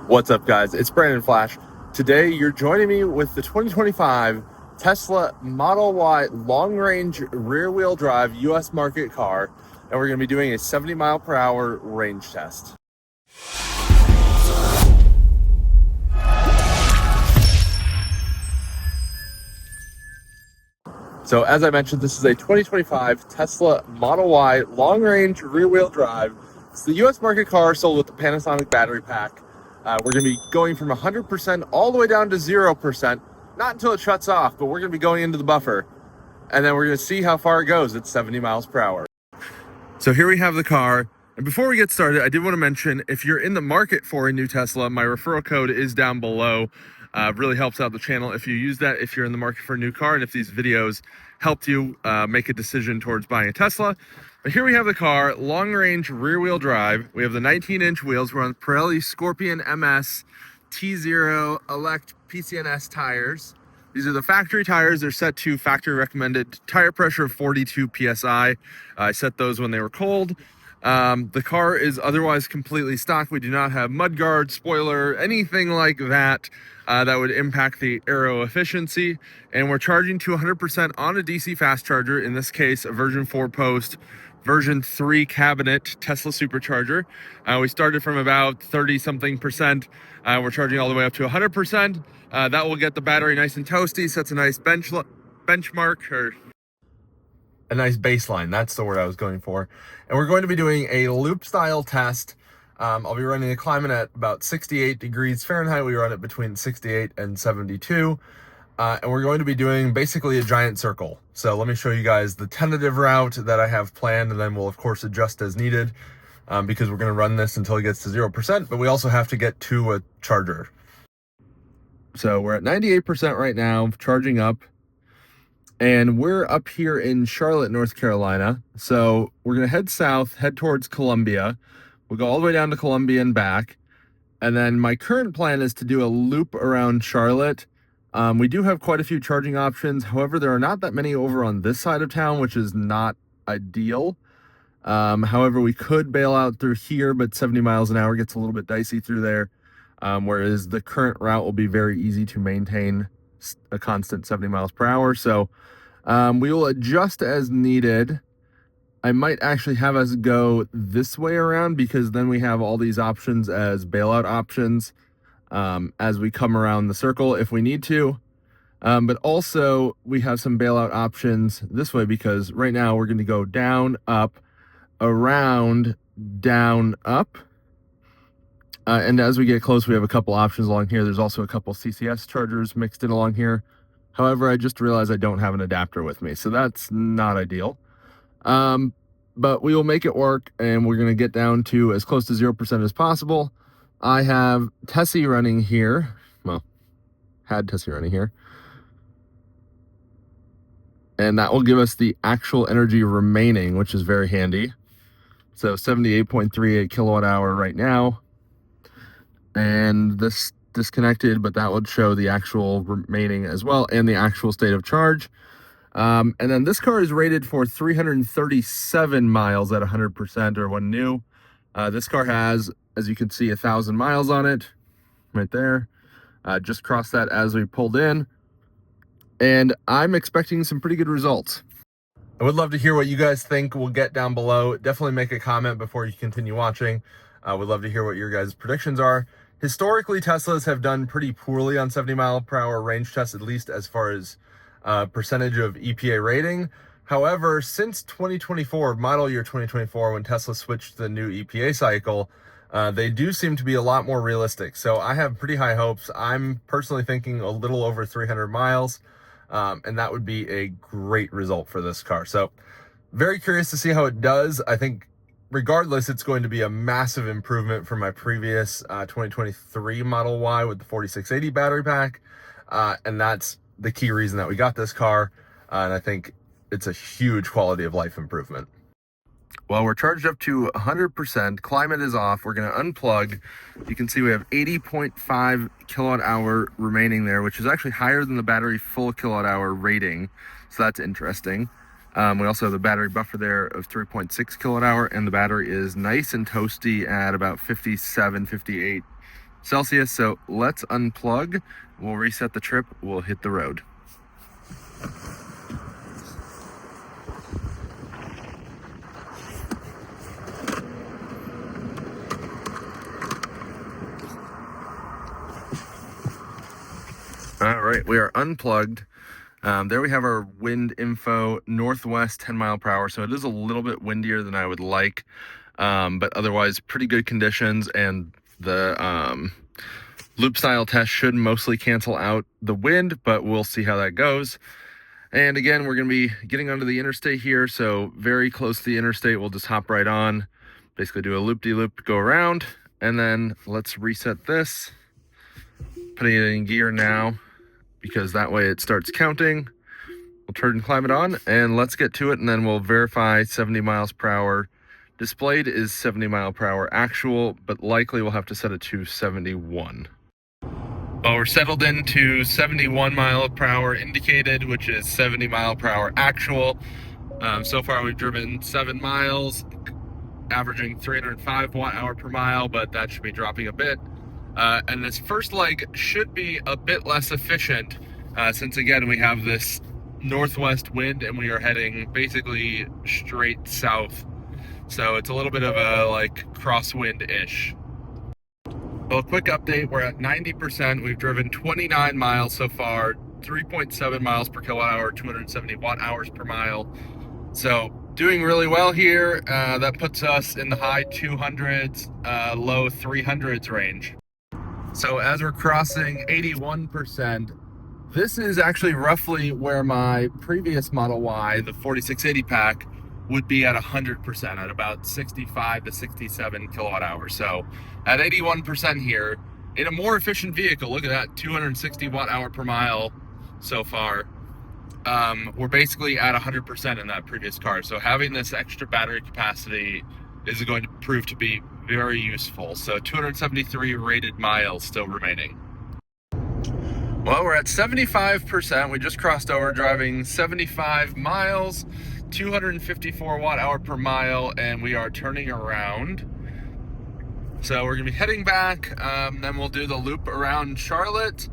What's up, guys? It's Brandon Flash. Today, you're joining me with the 2025 Tesla Model Y long-range rear-wheel drive U.S. market car, and we're going to be doing a 70 mile per hour range test. So, as I mentioned, this is a 2025 Tesla Model Y long-range rear-wheel drive. It's the U.S. market car sold with the Panasonic battery pack. We're going to be going from 100% all the way down to 0%, not until it shuts off, but we're going to be going into the buffer. And then we're going to see how far it goes at 70 miles per hour. So here we have the car. And before we get started, I did want to mention, if you're in the market for a new Tesla, my referral code is down below. Really helps out the channel if you use that, if you're in the market for a new car, and if these videos helped you make a decision towards buying a Tesla. But here we have the car, long-range rear-wheel drive. We have the 19-inch wheels. We're on Pirelli Scorpion MS T0 Elect PCNS tires. These are the factory tires. They're set to factory recommended tire pressure of 42 PSI. I set those when they were cold. The car is otherwise completely stock. We do not have mudguard, spoiler, anything like that that would impact the aero efficiency. And we're charging to 100% on a DC fast charger, in this case, a version 4 post, version 3 cabinet Tesla supercharger. We started from about 30-something%. We're charging all the way up to 100%. That will get the battery nice and toasty, sets a nice benchmark, or a nice baseline. That's the word I was going for. And we're going to be doing a loop style test. I'll be running the climate at about 68 degrees Fahrenheit. We run it between 68 and 72. And we're going to be doing basically a giant circle. So let me show you guys the tentative route that I have planned, and then we'll of course adjust as needed because we're going to run this until it gets to 0%, but we also have to get to a charger. So we're at 98% right now, charging up. And we're up here in Charlotte, North Carolina. So we're going to head south, head towards Columbia. We'll go all the way down to Columbia and back. And then my current plan is to do a loop around Charlotte. We do have quite a few charging options. However, there are not that many over on this side of town, which is not ideal. However, we could bail out through here, but 70 miles an hour gets a little bit dicey through there. Whereas the current route will be very easy to maintain a constant 70 miles per hour. So we will adjust as needed. I might actually have us go this way around, because then we have all these options as bailout options as we come around the circle if we need to. But also we have some bailout options this way, because right now we're going to go down, up, around, down, up. And as we get close, we have a couple options along here. There's also a couple CCS chargers mixed in along here. However, I just realized I don't have an adapter with me, so that's not ideal. But we will make it work, and we're going to get down to as close to 0% as possible. I have Tessie running here. Well, had Tessie running here. And that will give us the actual energy remaining, which is very handy. So 78.38 kilowatt hour right now. And this disconnected, but that would show the actual remaining as well, and the actual state of charge. And then this car is rated for 337 miles at 100%, or when new. This car has, as you can see, 1,000 miles on it right there. Just crossed that as we pulled in, and I'm expecting some pretty good results. I would love to hear what you guys think. We'll get down below. Definitely make a comment before you continue watching. Would love to hear what your guys' predictions are. Historically, Teslas have done pretty poorly on 70 mile per hour range tests, at least as far as percentage of EPA rating. However, since 2024, model year 2024, when Tesla switched to the new EPA cycle, they do seem to be a lot more realistic. So I have pretty high hopes. I'm personally thinking a little over 300 miles, and that would be a great result for this car. So very curious to see how it does. I think regardless, it's going to be a massive improvement from my previous 2023 Model Y with the 4680 battery pack. And that's the key reason that we got this car. And I think it's a huge quality of life improvement. Well, we're charged up to 100%. Climate is off. We're going to unplug. You can see we have 80.5 kilowatt hour remaining there, which is actually higher than the battery full kilowatt hour rating. So that's interesting. We also have the battery buffer there of 3.6 kilowatt hour, and the battery is nice and toasty at about 57, 58 Celsius. So let's unplug. We'll reset the trip. We'll hit the road. All right, we are unplugged. There we have our wind info, northwest 10 mile per hour. So it is a little bit windier than I would like, but otherwise pretty good conditions. And the loop style test should mostly cancel out the wind, but we'll see how that goes. And again, we're going to be getting onto the interstate here. So very close to the interstate, we'll just hop right on, basically do a loop-de-loop, go around, and then let's reset this, putting it in gear now, because that way it starts counting. We'll turn and climb it on, and let's get to it, and then we'll verify 70 miles per hour. Displayed is 70 mile per hour actual, but likely we'll have to set it to 71. Well, we're settled into 71 mile per hour indicated, which is 70 mile per hour actual. So far we've driven 7 miles, averaging 305 watt hour per mile, but that should be dropping a bit. And this first leg should be a bit less efficient, since again we have this northwest wind and we are heading basically straight south. So it's a little bit of a like crosswind-ish. Well, quick update, we're at 90%. We've driven 29 miles so far, 3.7 miles per kilowatt hour, 270 watt hours per mile. So doing really well here. That puts us in the high 200s, low 300s range. So as we're crossing 81%, this is actually roughly where my previous Model Y, the 4680 pack, would be at 100%, at about 65 to 67 kilowatt hours. So at 81% here, in a more efficient vehicle, look at that, 260 watt hour per mile so far. We're basically at 100% in that previous car. So having this extra battery capacity is going to prove to be very useful. So 273 rated miles still remaining. Well, we're at 75%. We just crossed over, driving 75 miles, 254 watt hour per mile, and we are turning around. So we're gonna be heading back, then we'll do the loop around Charlotte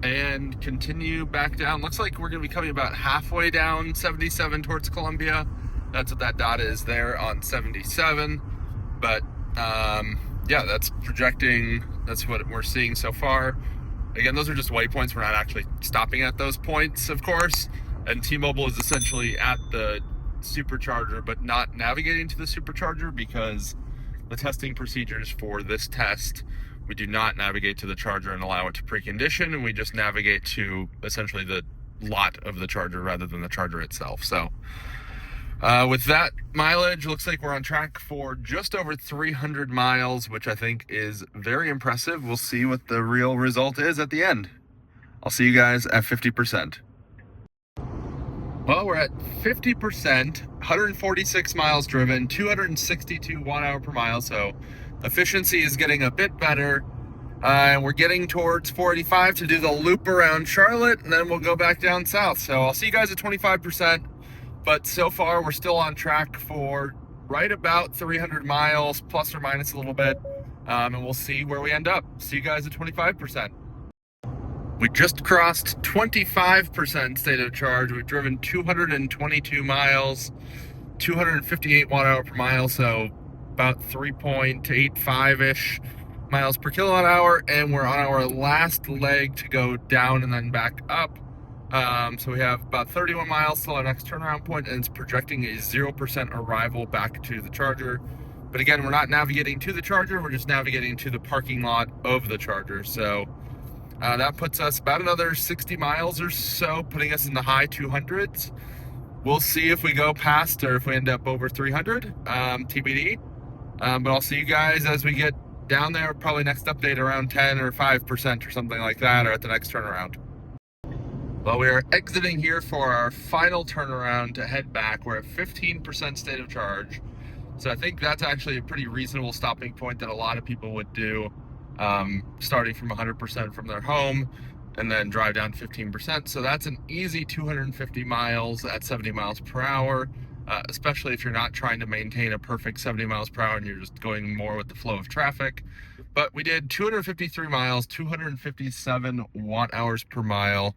and continue back down. Looks like we're gonna be coming about halfway down 77 towards Columbia. That's what that dot is there on 77. But yeah, that's projecting, that's what we're seeing so far. Again, those are just waypoints. We're not actually stopping at those points, of course. And T-Mobile is essentially at the supercharger, but not navigating to the supercharger, because the testing procedures for this test, we do not navigate to the charger and allow it to precondition, and we just navigate to essentially the lot of the charger rather than the charger itself. So with that mileage, looks like we're on track for just over 300 miles, which I think is very impressive. We'll see what the real result is at the end. I'll see you guys at 50%. Well, we're at 50%, 146 miles driven, 262 watt hour per mile. So efficiency is getting a bit better. And we're getting towards 485 to do the loop around Charlotte, and then we'll go back down south. So I'll see you guys at 25%. But so far, we're still on track for right about 300 miles, plus or minus a little bit. And we'll see where we end up. See you guys at 25%. We just crossed 25% state of charge. We've driven 222 miles, 258 watt hour per mile, so about 3.85-ish miles per kilowatt hour. And we're on our last leg to go down and then back up. So we have about 31 miles till our next turnaround point, and it's projecting a 0% arrival back to the charger. But again, we're not navigating to the charger, we're just navigating to the parking lot of the charger. So that puts us about another 60 miles or so, putting us in the high 200s. We'll see if we go past or if we end up over 300, TBD. But I'll see you guys as we get down there, probably next update around 10 or 5% or something like that, or at the next turnaround. Well, we are exiting here for our final turnaround to head back. We're at 15% state of charge. So I think that's actually a pretty reasonable stopping point that a lot of people would do, starting from 100% from their home and then drive down 15%. So that's an easy 250 miles at 70 miles per hour, especially if you're not trying to maintain a perfect 70 miles per hour and you're just going more with the flow of traffic. But we did 253 miles, 257 watt hours per mile.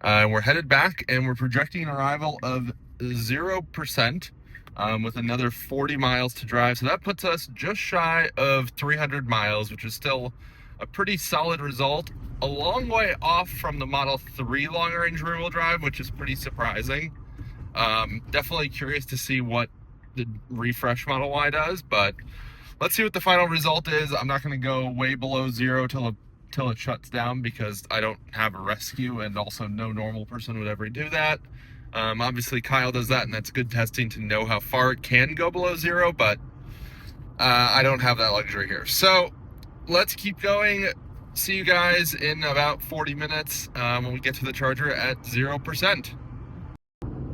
We're headed back, and we're projecting an arrival of 0%, with another 40 miles to drive. So that puts us just shy of 300 miles, which is still a pretty solid result. A long way off from the Model 3 long-range rear-wheel drive, which is pretty surprising. Definitely curious to see what the refresh Model Y does, but let's see what the final result is. I'm not going to go way below 0 till it shuts down, because I don't have a rescue, and also no normal person would ever do that. Obviously Kyle does that, and that's good testing to know how far it can go below 0, but I don't have that luxury here. So let's keep going. See you guys in about 40 minutes when we get to the charger at 0%.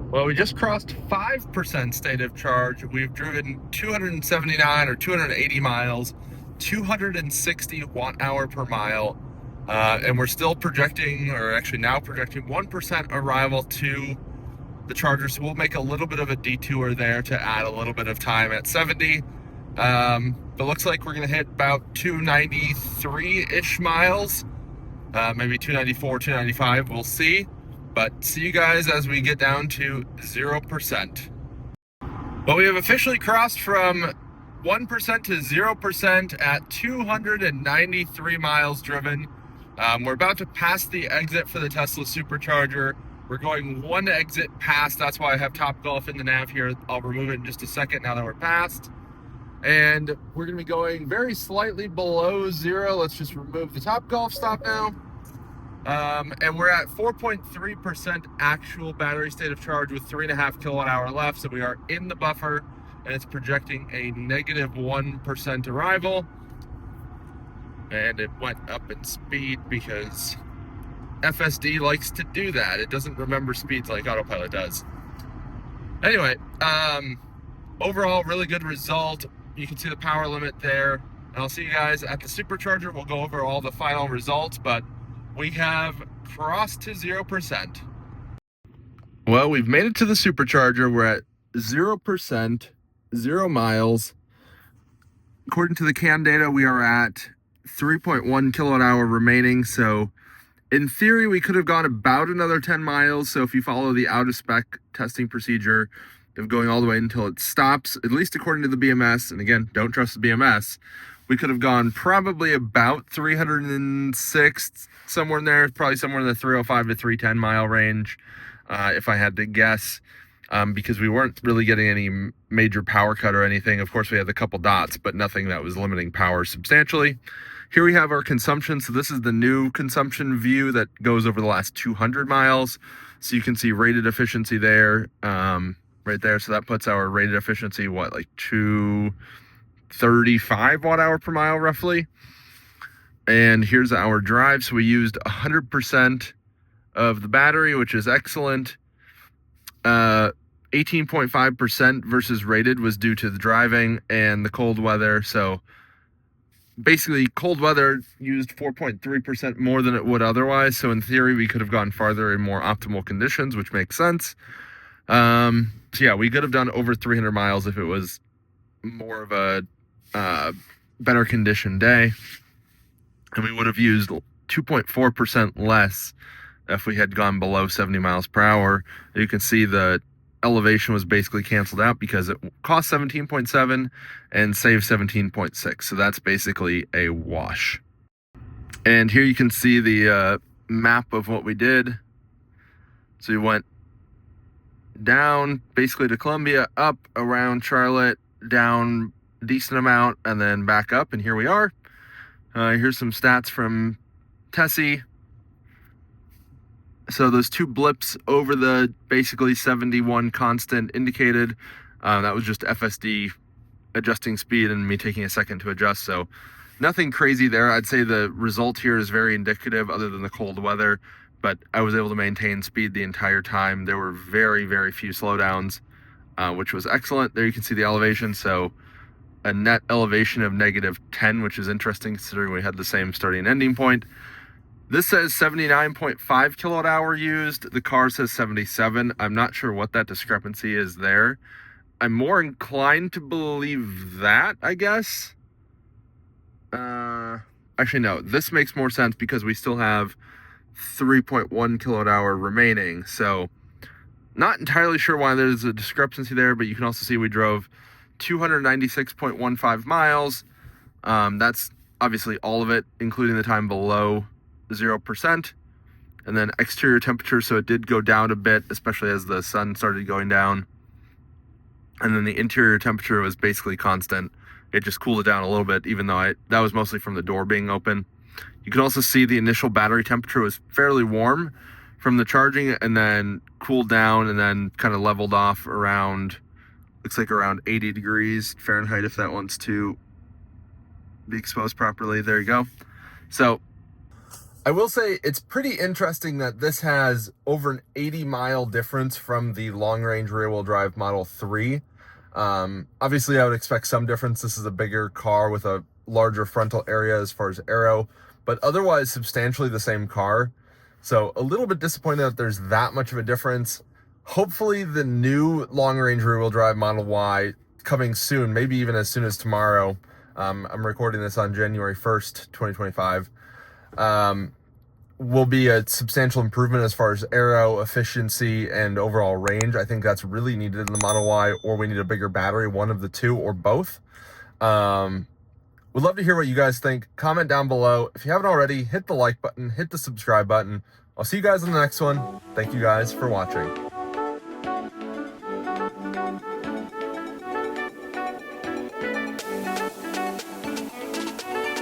Well, we just crossed 5% state of charge. We've driven 279 or 280 miles, 260 watt hour per mile, and we're still projecting, or actually now projecting, 1% arrival to the charger. So we'll make a little bit of a detour there to add a little bit of time at 70. But looks like we're going to hit about 293-ish miles, maybe 294, 295, we'll see. But see you guys as we get down to 0%. Well, we have officially crossed from 1% to 0% at 293 miles driven. We're about to pass the exit for the Tesla Supercharger. We're going one exit past. That's why I have Topgolf in the nav here. I'll remove it in just a second now that we're past. And we're going to be going very slightly below 0. Let's just remove the Topgolf stop now. And we're at 4.3% actual battery state of charge with 3.5 kilowatt hour left. So we are in the buffer, and it's projecting a negative 1% arrival. And it went up in speed because FSD likes to do that. It doesn't remember speeds like autopilot does. Anyway, overall, really good result. You can see the power limit there. And I'll see you guys at the Supercharger. We'll go over all the final results, but we have crossed to 0%. Well, we've made it to the Supercharger. We're at 0%, 0 miles. According to the CAN data, we are at 3.1 kilowatt hour remaining. So in theory, we could have gone about another 10 miles. So if you follow the out of spec testing procedure of going all the way until it stops, at least according to the BMS, and again, don't trust the BMS, we could have gone probably about 306, somewhere in there, probably somewhere in the 305 to 310 mile range, if I had to guess, because we weren't really getting any major power cut or anything. Of course, we had a couple dots, but nothing that was limiting power substantially. Here we have our consumption. So this is the new consumption view that goes over the last 200 miles. So you can see rated efficiency there, right there. So that puts our rated efficiency, what, like 235 watt hour per mile roughly. And here's our drive. So we used 100% of the battery, which is excellent. 18.5% versus rated was due to the driving and the cold weather. So basically cold weather used 4.3% more than it would otherwise. So in theory, we could have gone farther in more optimal conditions, which makes sense. So yeah, we could have done over 300 miles if it was more of a better condition day, and we would have used 2.4% less if we had gone below 70 miles per hour. You can see the elevation was basically canceled out because it cost 17.7 and saved 17.6. So that's basically a wash. And here you can see the map of what we did. So we went down basically to Columbia, up around Charlotte, down a decent amount, and then back up, and here we are. Here's some stats from Tessie. So those two blips over the basically 71 constant indicated, that was just FSD adjusting speed and me taking a second to adjust. So nothing crazy there. I'd say the result here is very indicative other than the cold weather, but I was able to maintain speed the entire time. There were very, very few slowdowns, which was excellent. There you can see the elevation. So a net elevation of -10, which is interesting considering we had the same starting and ending point. This says 79.5 kilowatt hour used. The car says 77. I'm not sure what that discrepancy is there. I'm more inclined to believe that, I guess. Actually, no, this makes more sense because we still have 3.1 kilowatt hour remaining. So not entirely sure why there's a discrepancy there, but you can also see we drove 296.15 miles. That's obviously all of it, including the time below 0%. And then exterior temperature, so it did go down a bit, especially as the sun started going down. And then the interior temperature was basically constant. It just cooled it down a little bit, even though that was mostly from the door being open. You can also see the initial battery temperature was fairly warm from the charging, and then cooled down and then kind of leveled off around, looks like around 80 degrees Fahrenheit, if that wants to be exposed properly. There you go. So I will say it's pretty interesting that this has over an 80-mile difference from the long-range rear-wheel drive Model 3. Obviously, I would expect some difference. This is a bigger car with a larger frontal area as far as aero, but otherwise substantially the same car. So a little bit disappointed that there's that much of a difference. Hopefully the new long-range rear-wheel drive Model Y coming soon, maybe even as soon as tomorrow. I'm recording this on January 1st, 2025. Will be a substantial improvement as far as aero, efficiency, and overall range. I think that's really needed in the Model Y, or we need a bigger battery, one of the two, or both. Would love to hear what you guys think. Comment down below. If you haven't already, hit the like button, hit the subscribe button. I'll see you guys in the next one. Thank you guys for watching.